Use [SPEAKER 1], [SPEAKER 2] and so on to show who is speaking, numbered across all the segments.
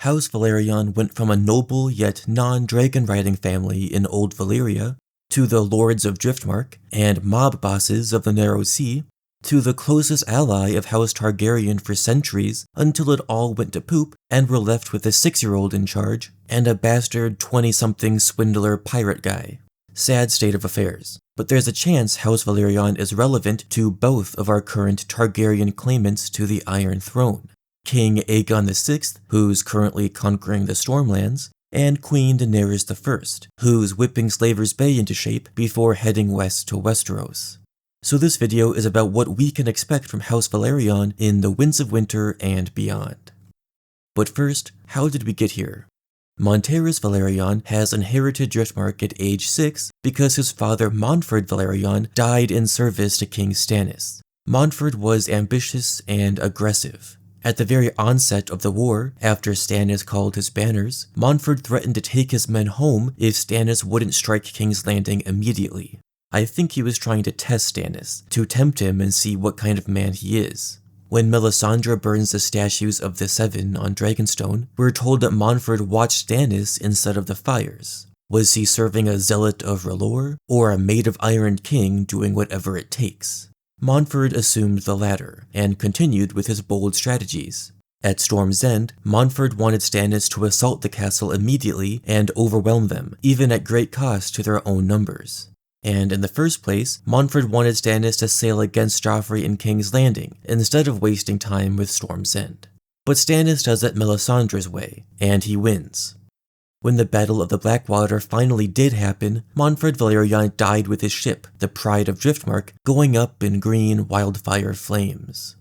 [SPEAKER 1] House Velaryon went from a noble yet non-dragon-riding family in Old Valyria, to the lords of Driftmark and mob bosses of the Narrow Sea, to the closest ally of House Targaryen for centuries until it all went to poop and we're left with a 6-year-old in charge and a bastard 20-something swindler pirate guy. Sad state of affairs, but there's a chance House Velaryon is relevant to both of our current Targaryen claimants to the Iron Throne. King Aegon VI, who's currently conquering the Stormlands, and Queen Daenerys I, who's whipping Slaver's Bay into shape before heading west to Westeros. So this video is about what we can expect from House Velaryon in the Winds of Winter and beyond. But first, how did we get here? Monterys Velaryon has inherited Driftmark at age 6 because his father Montford Velaryon died in service to King Stannis. Montford was ambitious and aggressive. At the very onset of the war, after Stannis called his banners, Montford threatened to take his men home if Stannis wouldn't strike King's Landing immediately. I think he was trying to test Stannis, to tempt him and see what kind of man he is. When Melisandre burns the statues of the Seven on Dragonstone, we're told that Montford watched Stannis instead of the fires. Was he serving a zealot of R'hllor, or a maid of iron king doing whatever it takes? Montford assumed the latter, and continued with his bold strategies. At Storm's End, Montford wanted Stannis to assault the castle immediately and overwhelm them, even at great cost to their own numbers. And in the first place, Montford wanted Stannis to sail against Joffrey in King's Landing, instead of wasting time with Storm's End. But Stannis does it Melisandre's way, and he wins. When the Battle of the Blackwater finally did happen, Montford Velaryon died with his ship, the Pride of Driftmark, going up in green wildfire flames.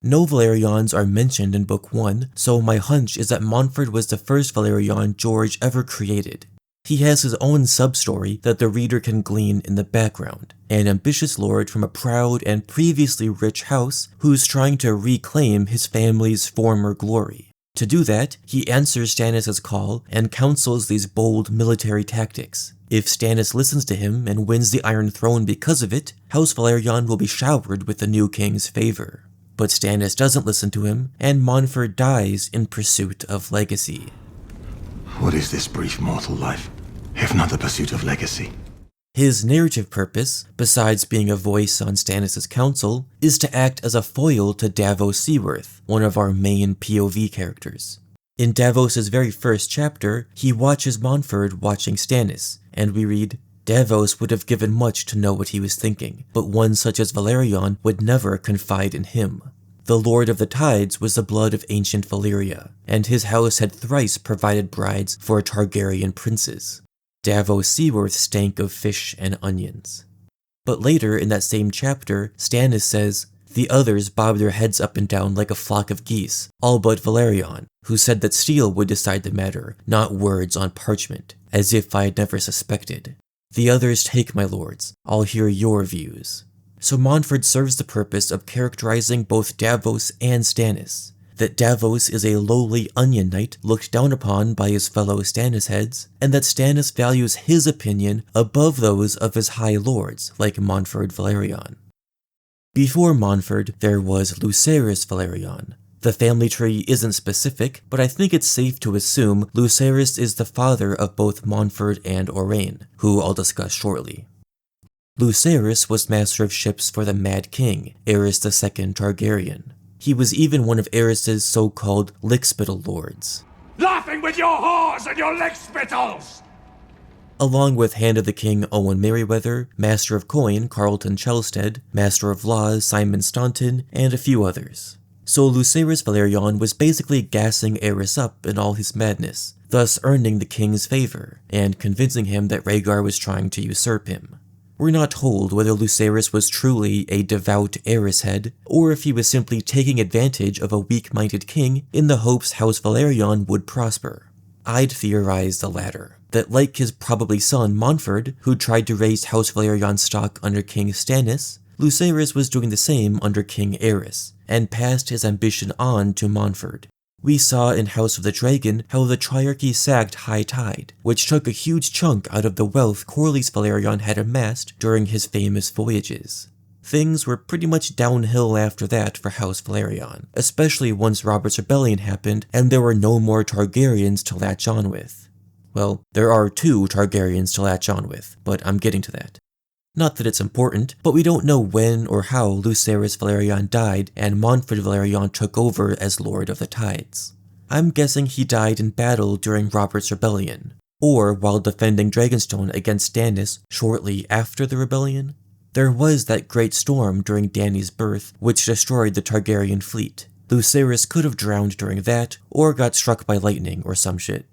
[SPEAKER 1] No Velaryons are mentioned in Book 1, so my hunch is that Montford was the first Velaryon George ever created. He has his own sub-story that the reader can glean in the background, an ambitious lord from a proud and previously rich house who's trying to reclaim his family's former glory. To do that, he answers Stannis' call and counsels these bold military tactics. If Stannis listens to him and wins the Iron Throne because of it, House Velaryon will be showered with the new king's favor. But Stannis doesn't listen to him, and Montford dies in pursuit of legacy.
[SPEAKER 2] What is this brief mortal life, if not the pursuit of legacy?
[SPEAKER 1] His narrative purpose, besides being a voice on Stannis' council, is to act as a foil to Davos Seaworth, one of our main POV characters. In Davos' very first chapter, he watches Montford watching Stannis, and we read, "Davos would have given much to know what he was thinking, but one such as Velaryon would never confide in him. The Lord of the Tides was the blood of ancient Valyria, and his house had thrice provided brides for Targaryen princes. Davos Seaworth stank of fish and onions." But later in that same chapter, Stannis says, "The others bobbed their heads up and down like a flock of geese, all but Velaryon, who said that steel would decide the matter, not words on parchment, as if I had never suspected. The others take, my lords, I'll hear your views." So Montford serves the purpose of characterizing both Davos and Stannis. That Davos is a lowly onion knight looked down upon by his fellow Stannis heads, and that Stannis values his opinion above those of his high lords, like Montford Velaryon. Before Montford, there was Lucerys Velaryon. The family tree isn't specific, but I think it's safe to assume Lucerys is the father of both Montford and Aurane, who I'll discuss shortly. Lucerys was master of ships for the Mad King, Aerys II Targaryen. He was even one of Aerys' so-called lickspittle lords.
[SPEAKER 3] Laughing with your whores and your lickspittles!
[SPEAKER 1] Along with Hand of the King Owen Merryweather, Master of Coin Carlton Chelstead, Master of Laws Simon Staunton, and a few others. So Lucerys Velaryon was basically gassing Aerys up in all his madness, thus earning the king's favor, and convincing him that Rhaegar was trying to usurp him. We're not told whether Lucerys was truly a devout Aerys head, or if he was simply taking advantage of a weak-minded king in the hopes House Velaryon would prosper. I'd theorize the latter, that like his probably son Montford, who tried to raise House Velaryon's stock under King Stannis, Lucerys was doing the same under King Aerys, and passed his ambition on to Montford. We saw in House of the Dragon how the Triarchy sacked High Tide, which took a huge chunk out of the wealth Corlys Velaryon had amassed during his famous voyages. Things were pretty much downhill after that for House Velaryon, especially once Robert's Rebellion happened and there were no more Targaryens to latch on with. Well, there are 2 Targaryens to latch on with, but I'm getting to that. Not that it's important, but we don't know when or how Lucerys Velaryon died and Montford Velaryon took over as Lord of the Tides. I'm guessing he died in battle during Robert's Rebellion, or while defending Dragonstone against Daenerys shortly after the rebellion. There was that great storm during Dany's birth, which destroyed the Targaryen fleet. Lucerys could have drowned during that, or got struck by lightning or some shit.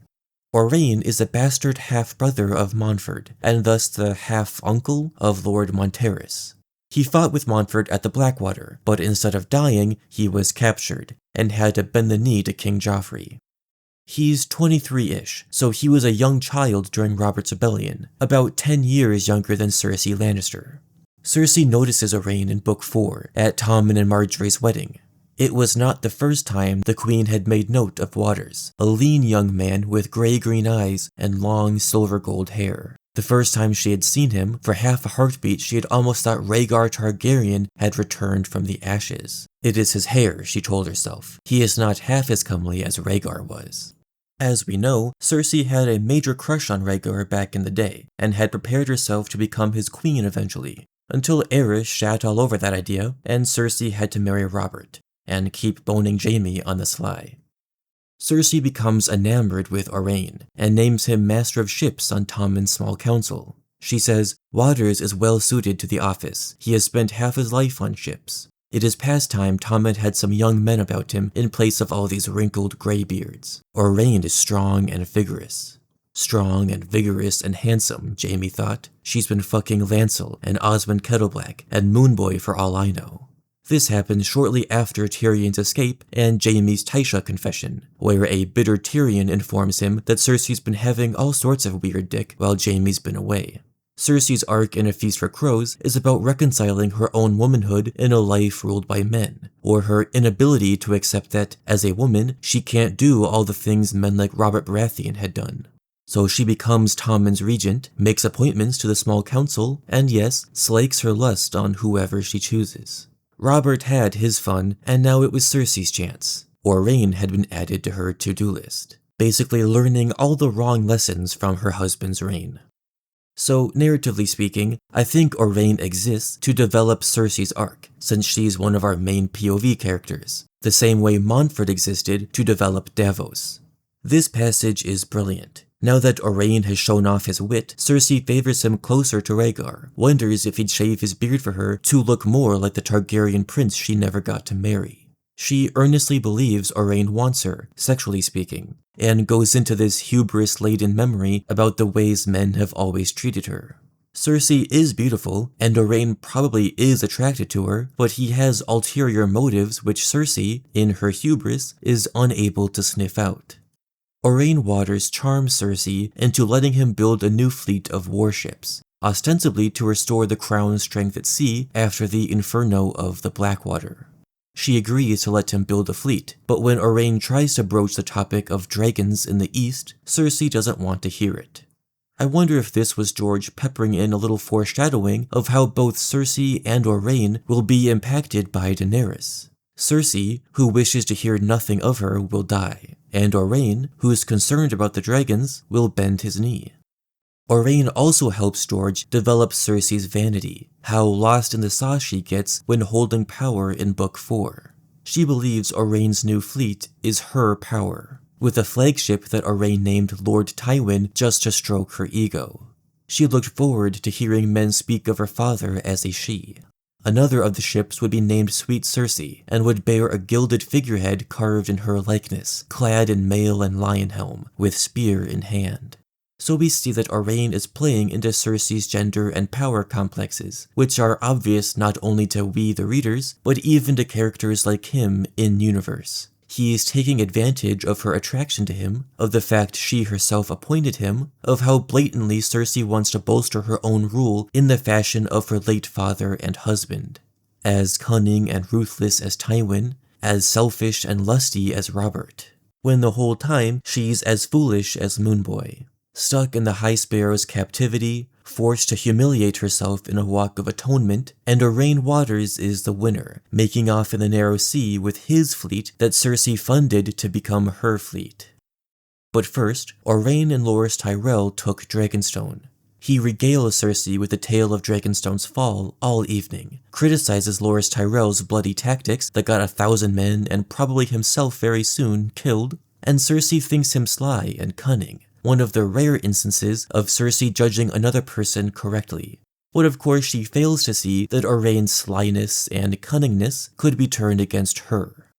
[SPEAKER 1] Aurane is a bastard half-brother of Montford, and thus the half-uncle of Lord Monterys. He fought with Montford at the Blackwater, but instead of dying, he was captured, and had to bend the knee to King Joffrey. He's 23-ish, so he was a young child during Robert's Rebellion, about 10 years younger than Cersei Lannister. Cersei notices Aurane in Book 4, at Tommen and Margaery's wedding. It was not the first time the queen had made note of Waters, a lean young man with gray-green eyes and long silver-gold hair. The first time she had seen him, for half a heartbeat she had almost thought Rhaegar Targaryen had returned from the ashes. It is his hair, she told herself. He is not half as comely as Rhaegar was. As we know, Cersei had a major crush on Rhaegar back in the day, and had prepared herself to become his queen eventually, until Aerys shat all over that idea, and Cersei had to marry Robert, and keep boning Jaime on the sly. Cersei becomes enamored with Aurane, and names him Master of Ships on Tommen's small council. She says, Waters is well suited to the office. He has spent half his life on ships. It is past time Tommen had some young men about him in place of all these wrinkled graybeards. Aurane is strong and vigorous. Strong and vigorous and handsome, Jaime thought. She's been fucking Lancel and Osmond Kettleblack and Moonboy for all I know. This happened shortly after Tyrion's escape and Jaime's Tysha confession, where a bitter Tyrion informs him that Cersei's been having all sorts of weird dick while Jaime's been away. Cersei's arc in A Feast for Crows is about reconciling her own womanhood in a life ruled by men, or her inability to accept that, as a woman, she can't do all the things men like Robert Baratheon had done. So she becomes Tommen's regent, makes appointments to the small council, and yes, slakes her lust on whoever she chooses. Robert had his fun, and now it was Cersei's chance. Aurane had been added to her to-do list, basically learning all the wrong lessons from her husband's reign. So, narratively speaking, I think Aurane exists to develop Cersei's arc, since she's one of our main POV characters, the same way Montford existed to develop Davos. This passage is brilliant. Now that Aurane has shown off his wit, Cersei favors him closer to Rhaegar, wonders if he'd shave his beard for her to look more like the Targaryen prince she never got to marry. She earnestly believes Aurane wants her, sexually speaking, and goes into this hubris-laden memory about the ways men have always treated her. Cersei is beautiful, and Aurane probably is attracted to her, but he has ulterior motives which Cersei, in her hubris, is unable to sniff out. Aurane Waters charms Cersei into letting him build a new fleet of warships, ostensibly to restore the crown's strength at sea after the inferno of the Blackwater. She agrees to let him build a fleet, but when Aurane tries to broach the topic of dragons in the east, Cersei doesn't want to hear it. I wonder if this was George peppering in a little foreshadowing of how both Cersei and Aurane will be impacted by Daenerys. Cersei, who wishes to hear nothing of her, will die, and Aurane, who is concerned about the dragons, will bend his knee. Aurane also helps George develop Cersei's vanity, how lost in the sauce she gets when holding power in Book 4. She believes Aurane's new fleet is her power, with a flagship that Aurane named Lord Tywin just to stroke her ego. She looked forward to hearing men speak of her father as a she. Another of the ships would be named Sweet Cersei, and would bear a gilded figurehead carved in her likeness, clad in mail and lion helm, with spear in hand. So we see that Aurane is playing into Cersei's gender and power complexes, which are obvious not only to we the readers, but even to characters like him in-universe. He is taking advantage of her attraction to him, of the fact she herself appointed him, of how blatantly Cersei wants to bolster her own rule in the fashion of her late father and husband. As cunning and ruthless as Tywin, as selfish and lusty as Robert, when the whole time she's as foolish as Moonboy. Stuck in the High Sparrow's captivity, forced to humiliate herself in a walk of atonement, and Aurane Waters is the winner, making off in the Narrow Sea with his fleet that Cersei funded to become her fleet. But first, Aurane and Loras Tyrell took Dragonstone. He regales Cersei with the tale of Dragonstone's fall all evening, criticizes Loras Tyrell's bloody tactics that got 1,000 men and probably himself very soon killed, and Cersei thinks him sly and cunning, one of the rare instances of Cersei judging another person correctly. But of course she fails to see that Aurane's slyness and cunningness could be turned against her.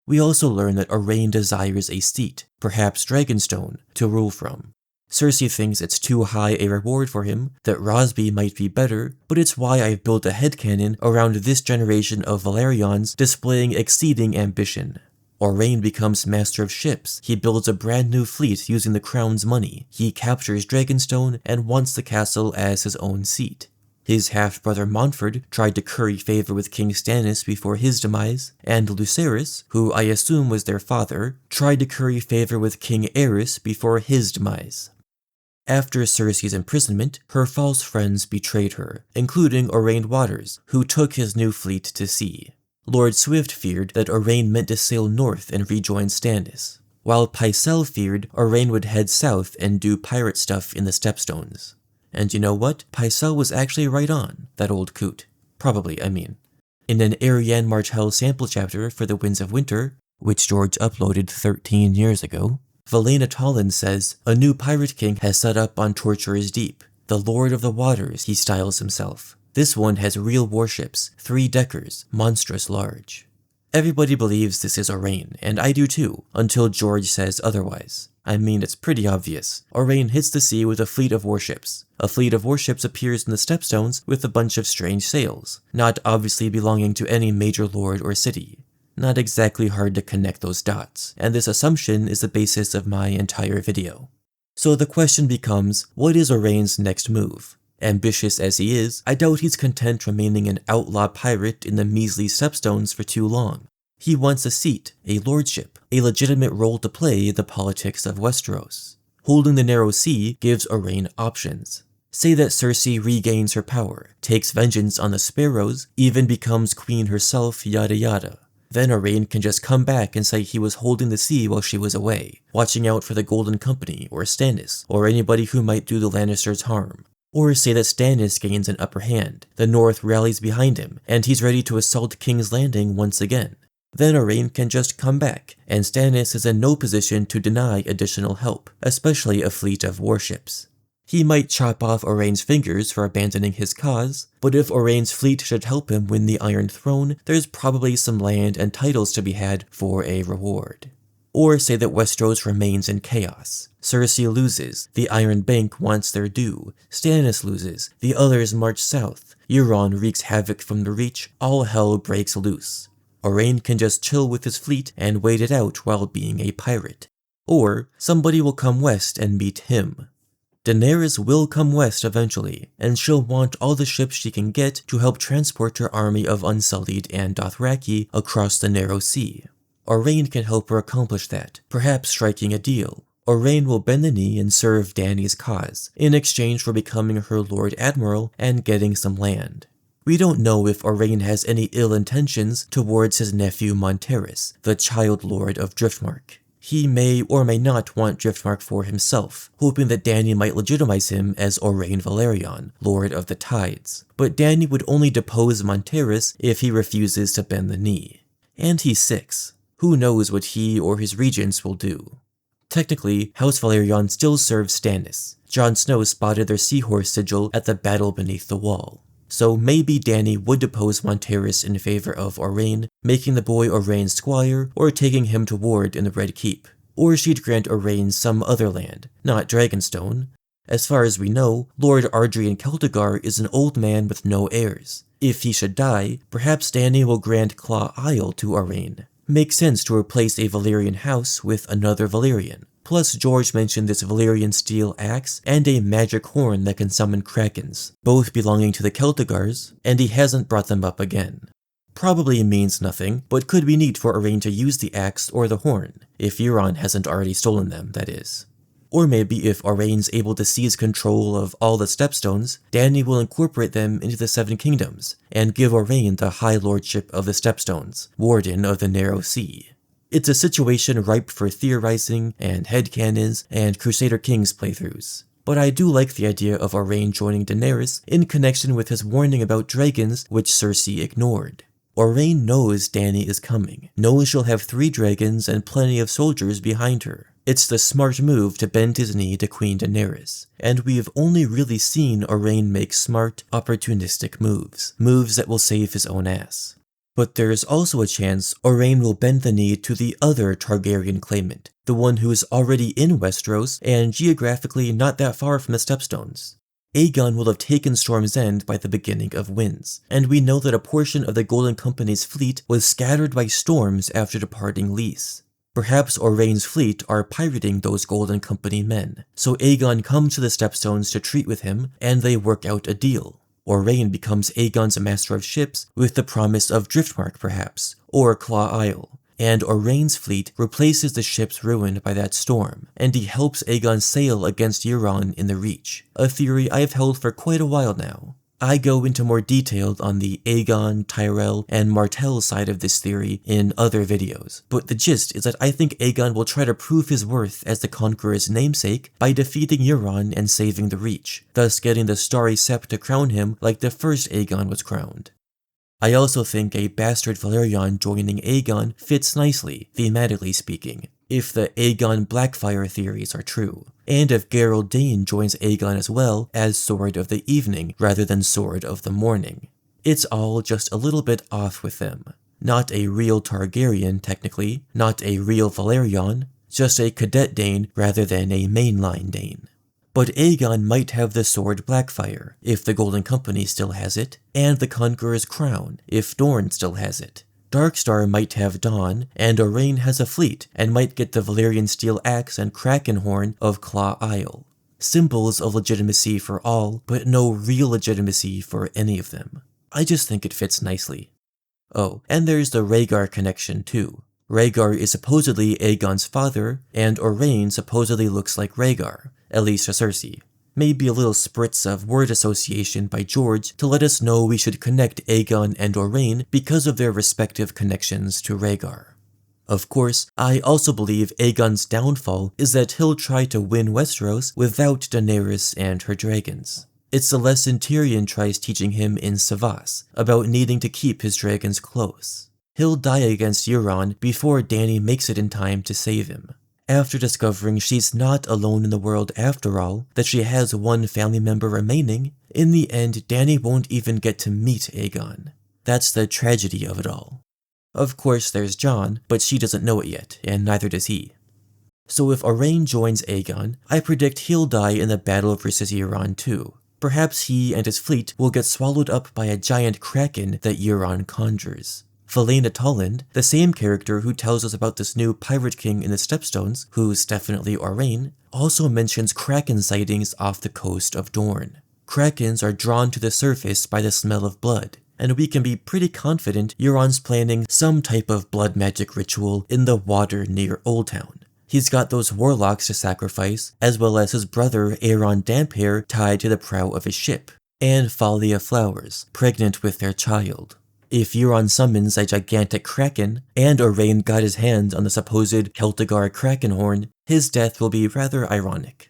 [SPEAKER 1] We also learn that Aurane desires a seat, perhaps Dragonstone, to rule from. Cersei thinks it's too high a reward for him, that Rosby might be better, but it's why I've built a headcanon around this generation of Velaryons displaying exceeding ambition. Aurane becomes master of ships, he builds a brand new fleet using the crown's money, he captures Dragonstone and wants the castle as his own seat. His half-brother Montford tried to curry favor with King Stannis before his demise, and Lucerys, who I assume was their father, tried to curry favor with King Aerys before his demise. After Cersei's imprisonment, her false friends betrayed her, including Aurane Waters, who took his new fleet to sea. Lord Swift feared that Aurane meant to sail north and rejoin Stannis, while Pycelle feared Aurane would head south and do pirate stuff in the Stepstones. And you know what? Pycelle was actually right on, that old coot. Probably, I mean. In an Arianne Martell sample chapter for The Winds of Winter, which George uploaded 13 years ago, Valena Tollin says, a new pirate king has set up on Torturer's Deep. The Lord of the Waters, he styles himself. This one has real warships, 3-deckers, monstrous large. Everybody believes this is Aurane, and I do too, until George says otherwise. I mean, it's pretty obvious. Aurane hits the sea with a fleet of warships. A fleet of warships appears in the Stepstones with a bunch of strange sails, not obviously belonging to any major lord or city. Not exactly hard to connect those dots, and this assumption is the basis of my entire video. So the question becomes, what is Aurane's next move? Ambitious as he is, I doubt he's content remaining an outlaw pirate in the measly Stepstones for too long. He wants a seat, a lordship, a legitimate role to play in the politics of Westeros. Holding the Narrow Sea gives Aurane options. Say that Cersei regains her power, takes vengeance on the Sparrows, even becomes queen herself, yada yada. Then Aurane can just come back and say he was holding the sea while she was away, watching out for the Golden Company, or Stannis, or anybody who might do the Lannisters harm. Or say that Stannis gains an upper hand, the North rallies behind him, and he's ready to assault King's Landing once again. Then Aurane can just come back, and Stannis is in no position to deny additional help, especially a fleet of warships. He might chop off Aurane's fingers for abandoning his cause, but if Aurane's fleet should help him win the Iron Throne, there's probably some land and titles to be had for a reward. Or say that Westeros remains in chaos. Cersei loses, the Iron Bank wants their due, Stannis loses, the others march south, Euron wreaks havoc from the Reach, all hell breaks loose. Aurane can just chill with his fleet and wait it out while being a pirate. Or somebody will come west and meet him. Daenerys will come west eventually, and she'll want all the ships she can get to help transport her army of Unsullied and Dothraki across the Narrow Sea. Aurane can help her accomplish that, perhaps striking a deal. Aurane will bend the knee and serve Dany's cause, in exchange for becoming her Lord Admiral and getting some land. We don't know if Aurane has any ill intentions towards his nephew Monterys, the Child Lord of Driftmark. He may or may not want Driftmark for himself, hoping that Dany might legitimize him as Aurane Velaryon, Lord of the Tides. But Dany would only depose Monterys if he refuses to bend the knee. And he's 6. Who knows what he or his regents will do? Technically, House Velaryon still serves Stannis. Jon Snow spotted their seahorse sigil at the battle beneath the wall. So maybe Dany would depose Monterys in favor of Aurane, making the boy Aurane's squire or taking him to ward in the Red Keep. Or she'd grant Aurane some other land, not Dragonstone. As far as we know, Lord Ardrian Celtigar is an old man with no heirs. If he should die, perhaps Dany will grant Claw Isle to Aurane. Makes sense to replace a Valyrian house with another Valyrian. Plus, George mentioned this Valyrian steel axe and a magic horn that can summon krakens, both belonging to the Celtigars, and he hasn't brought them up again. Probably means nothing, but could be neat for Aurane to use the axe or the horn, if Euron hasn't already stolen them, that is. Or maybe if Aurane's able to seize control of all the Stepstones, Dany will incorporate them into the Seven Kingdoms, and give Aurane the High Lordship of the Stepstones, Warden of the Narrow Sea. It's a situation ripe for theorizing, and headcanons, and Crusader Kings playthroughs. But I do like the idea of Aurane joining Daenerys in connection with his warning about dragons which Cersei ignored. Aurane knows Dany is coming, knows she'll have 3 dragons and plenty of soldiers behind her. It's the smart move to bend his knee to Queen Daenerys, and we've only really seen Aurane make smart, opportunistic moves that will save his own ass. But there's also a chance Aurane will bend the knee to the other Targaryen claimant, the one who is already in Westeros and geographically not that far from the Stepstones. Aegon will have taken Storm's End by the beginning of Winds, and we know that a portion of the Golden Company's fleet was scattered by storms after departing Lys. Perhaps Aurane's fleet are pirating those Golden Company men, so Aegon comes to the Stepstones to treat with him, and they work out a deal. Aurane becomes Aegon's master of ships with the promise of Driftmark perhaps, or Claw Isle, and Aurane's fleet replaces the ships ruined by that storm, and he helps Aegon sail against Euron in the Reach, a theory I've held for quite a while now. I go into more detail on the Aegon, Tyrell, and Martell side of this theory in other videos, but the gist is that I think Aegon will try to prove his worth as the Conqueror's namesake by defeating Euron and saving the Reach, thus getting the Starry Sept to crown him like the first Aegon was crowned. I also think a bastard Velaryon joining Aegon fits nicely, thematically speaking, if the Aegon Blackfire theories are true, and if Gerald Dane joins Aegon as well as Sword of the Evening rather than Sword of the Morning. It's all just a little bit off with them. Not a real Targaryen, technically, not a real Velaryon, just a cadet Dane rather than a mainline Dane. But Aegon might have the sword Blackfire, if the Golden Company still has it, and the Conqueror's crown, if Dorne still has it. Darkstar might have Dawn, and Aurane has a fleet, and might get the Valyrian steel axe and kraken horn of Claw Isle. Symbols of legitimacy for all, but no real legitimacy for any of them. I just think it fits nicely. Oh, and there's the Rhaegar connection too. Rhaegar is supposedly Aegon's father, and Aurane supposedly looks like Rhaegar, at least to Cersei. Maybe a little spritz of word association by George to let us know we should connect Aegon and Aurane because of their respective connections to Rhaegar. Of course, I also believe Aegon's downfall is that he'll try to win Westeros without Daenerys and her dragons. It's the lesson Tyrion tries teaching him in Savas, about needing to keep his dragons close. He'll die against Euron before Dany makes it in time to save him. After discovering she's not alone in the world after all, that she has one family member remaining, in the end Dany won't even get to meet Aegon. That's the tragedy of it all. Of course there's Jon, but she doesn't know it yet, and neither does he. So if Aurane joins Aegon, I predict he'll die in the battle versus Euron too. Perhaps he and his fleet will get swallowed up by a giant kraken that Euron conjures. Valena Tolland, the same character who tells us about this new pirate king in the Stepstones, who's definitely Aurane, also mentions kraken sightings off the coast of Dorne. Krakens are drawn to the surface by the smell of blood, and we can be pretty confident Euron's planning some type of blood magic ritual in the water near Old Town. He's got those warlocks to sacrifice, as well as his brother Aeron Damphair tied to the prow of his ship, and Thalia Flowers, pregnant with their child. If Euron summons a gigantic kraken, and Aurane got his hands on the supposed Celtigar kraken horn, his death will be rather ironic.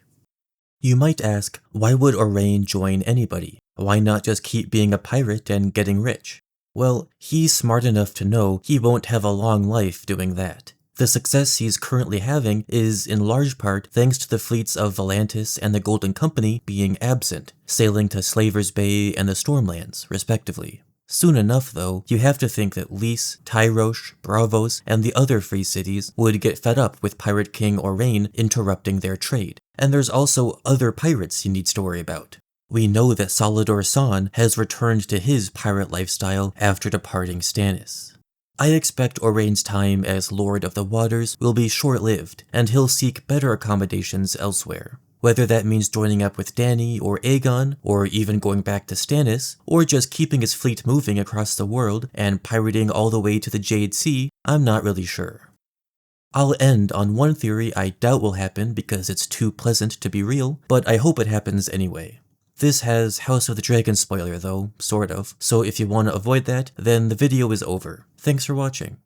[SPEAKER 1] You might ask, why would Aurane join anybody? Why not just keep being a pirate and getting rich? Well, he's smart enough to know he won't have a long life doing that. The success he's currently having is in large part thanks to the fleets of Volantis and the Golden Company being absent, sailing to Slaver's Bay and the Stormlands, respectively. Soon enough, though, you have to think that Lys, Tyrosh, Braavos, and the other free cities would get fed up with Pirate King Aurane interrupting their trade, and there's also other pirates he needs to worry about. We know that Salladhor Saan has returned to his pirate lifestyle after departing Stannis. I expect Aurane's time as Lord of the Waters will be short-lived, and he'll seek better accommodations elsewhere. Whether that means joining up with Dany or Aegon, or even going back to Stannis, or just keeping his fleet moving across the world and pirating all the way to the Jade Sea, I'm not really sure. I'll end on one theory I doubt will happen because it's too pleasant to be real, but I hope it happens anyway. This has House of the Dragon spoiler though, sort of, so if you want to avoid that, then the video is over. Thanks for watching.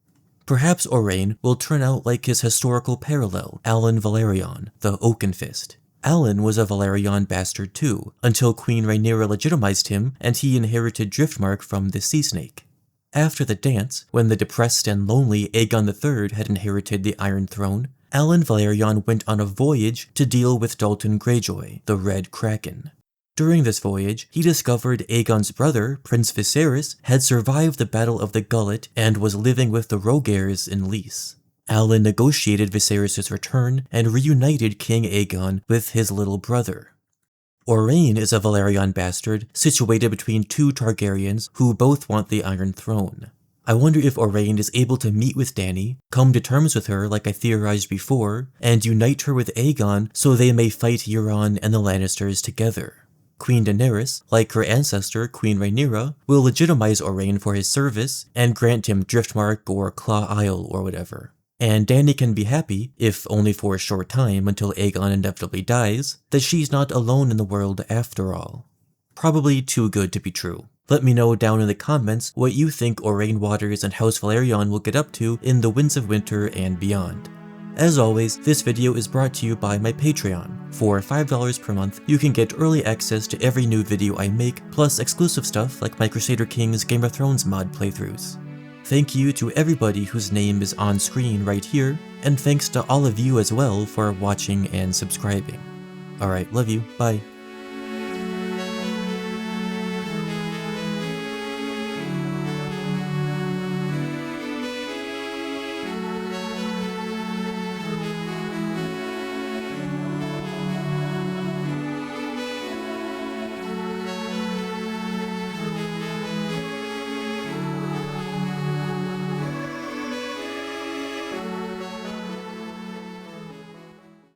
[SPEAKER 1] Perhaps Aurane will turn out like his historical parallel, Alan Velaryon, the Oakenfist. Alan was a Velaryon bastard too, until Queen Rhaenyra legitimized him and he inherited Driftmark from the Sea Snake. After the dance, when the depressed and lonely Aegon III had inherited the Iron Throne, Alan Velaryon went on a voyage to deal with Dalton Greyjoy, the Red Kraken. During this voyage, he discovered Aegon's brother, Prince Viserys, had survived the Battle of the Gullet and was living with the Rogairs in Lys. Alan negotiated Viserys' return and reunited King Aegon with his little brother. Aurane is a Velaryon bastard situated between two Targaryens who both want the Iron Throne. I wonder if Aurane is able to meet with Dany, come to terms with her like I theorized before, and unite her with Aegon so they may fight Euron and the Lannisters together. Queen Daenerys, like her ancestor Queen Rhaenyra, will legitimize Aurane for his service and grant him Driftmark or Claw Isle or whatever. And Dany can be happy, if only for a short time until Aegon inevitably dies, that she's not alone in the world after all. Probably too good to be true. Let me know down in the comments what you think Aurane Waters and House Velaryon will get up to in the Winds of Winter and beyond. As always, this video is brought to you by my Patreon. For $5 per month, you can get early access to every new video I make, plus exclusive stuff like my Crusader Kings Game of Thrones mod playthroughs. Thank you to everybody whose name is on screen right here, and thanks to all of you as well for watching and subscribing. Alright, love you, bye.